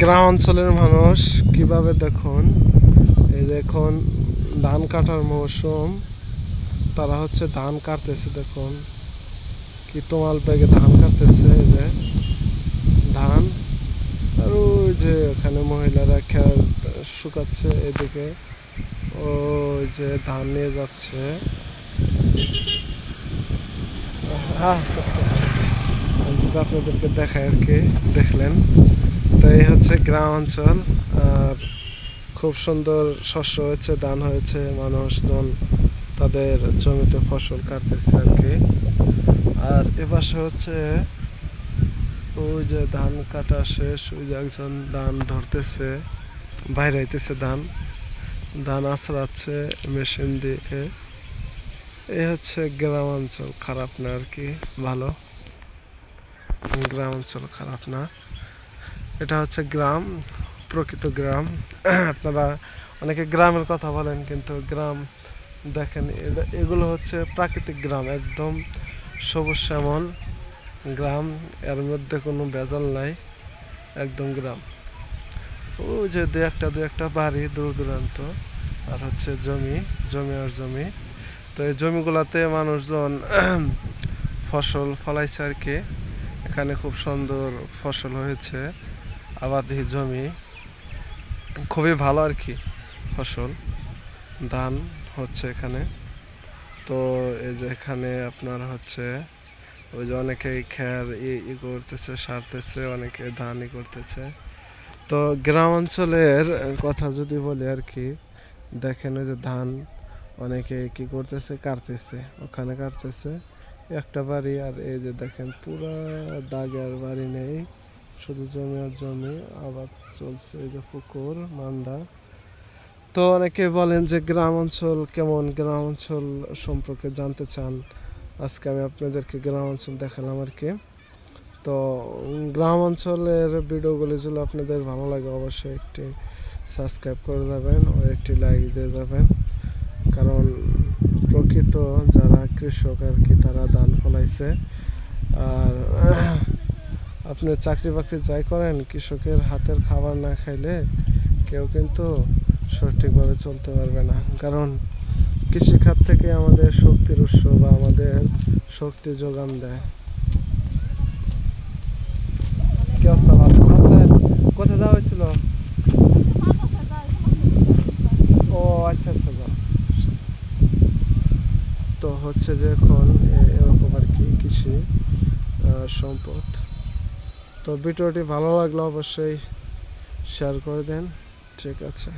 গ্রাম অঞ্চলের মানুষ কিভাবে দেখুন, এই দেখুন ধান কাটার মৌসুম, তারা হচ্ছে ধান কাটতেছে। দেখুন কি তোমাল ব্যাগে ধান কাটতেছে, এই যে ধান। আর ওই যে ওখানে মহিলারা খেয়াল শুকাচ্ছে, এদিকে ওই যে ধান নিয়ে যাচ্ছে। আপনাদেরকে দেখায় আর কি, দেখলেন তো এই হচ্ছে গ্রাম অঞ্চল। আর খুব সুন্দর শস্য হয়েছে, ধান হয়েছে, মানুষজন তাদের জমিতে ফসল কাটতেছে আর কি। আর এপাশে হচ্ছে ওই যে ধান কাটা শেষ, ওই যে একজন ধান ধরতেছে, বাইরে হইতেছে ধান, ধান আছড়াচ্ছে মেশিন দিয়ে। এই হচ্ছে গ্রাম অঞ্চল, খারাপ না আর কি, ভালো। গ্রাম অঞ্চল খারাপ না, এটা হচ্ছে গ্রাম, প্রকৃত গ্রাম। আপনারা অনেকে গ্রামের কথা বলেন, কিন্তু গ্রাম দেখেন এগুলো হচ্ছে প্রাকৃতিক গ্রাম, একদম সবুজ শ্যামল গ্রাম, এর মধ্যে কোনো ভেজাল নাই, একদম গ্রাম। ওই যে দু একটা বাড়ি দূর দূরান্ত, আর হচ্ছে জমি, জমি আর জমি। তো এই জমিগুলাতে মানুষজন ফসল ফলাইছে আর কি। এখানে খুব সুন্দর ফসল হয়েছে, আবাদি জমি, খুবই ভালো আর কি ফসল, ধান হচ্ছে এখানে। তো এই যে এখানে আপনার হচ্ছে ওই যে অনেকেই খ্যার ই করতেছে, সারতেছে, অনেকে ধান ই করতেছে। তো গ্রাম অঞ্চলের কথা যদি বলি আর কি, দেখেন ওই যে ধান অনেকে কি করতেছে, কাটতেছে, ওখানে কাটতেছে একটা বাড়ি। আর এই যে দেখেন পুরা দাগে আর বাড়ি নেই, শুধু জমি আর জমি, আবার চলছে এই যে পুকুর মান্দা। তো অনেকে বলেন যে গ্রাম অঞ্চল কেমন, গ্রাম অঞ্চল সম্পর্কে জানতে চান, আজকে আমি আপনাদেরকে গ্রাম অঞ্চল দেখালাম আর কি। তো গ্রাম অঞ্চলের ভিডিওগুলি যদি আপনাদের ভালো লাগে, অবশ্যই একটি সাবস্ক্রাইব করে যাবেন ও একটি লাইক দিয়ে যাবেন। কারণ প্রকৃত যারা কৃষক আর কি, তারা ধান ফলাইছে। আর আপনি চাকরি বাকরি যাই করেন, কৃষকের হাতের খাবার না খাইলে কেউ কিন্তু সঠিকভাবে চলতে পারবে না। কারণ কৃষিখাত থেকে আমাদের শক্তির উৎস বা আমাদের শক্তি যোগান দেয়। কি অবস্থা, ভালো আছেন? কোথায় যাওয়া হয়েছিল? ও আচ্ছা আচ্ছা, যাও। তো হচ্ছে যে এখন এরকম আর কি কৃষি সম্পদ। তো ভিডিওটি ভালো লাগলে অবশ্যই শেয়ার করে দেন, ঠিক আছে।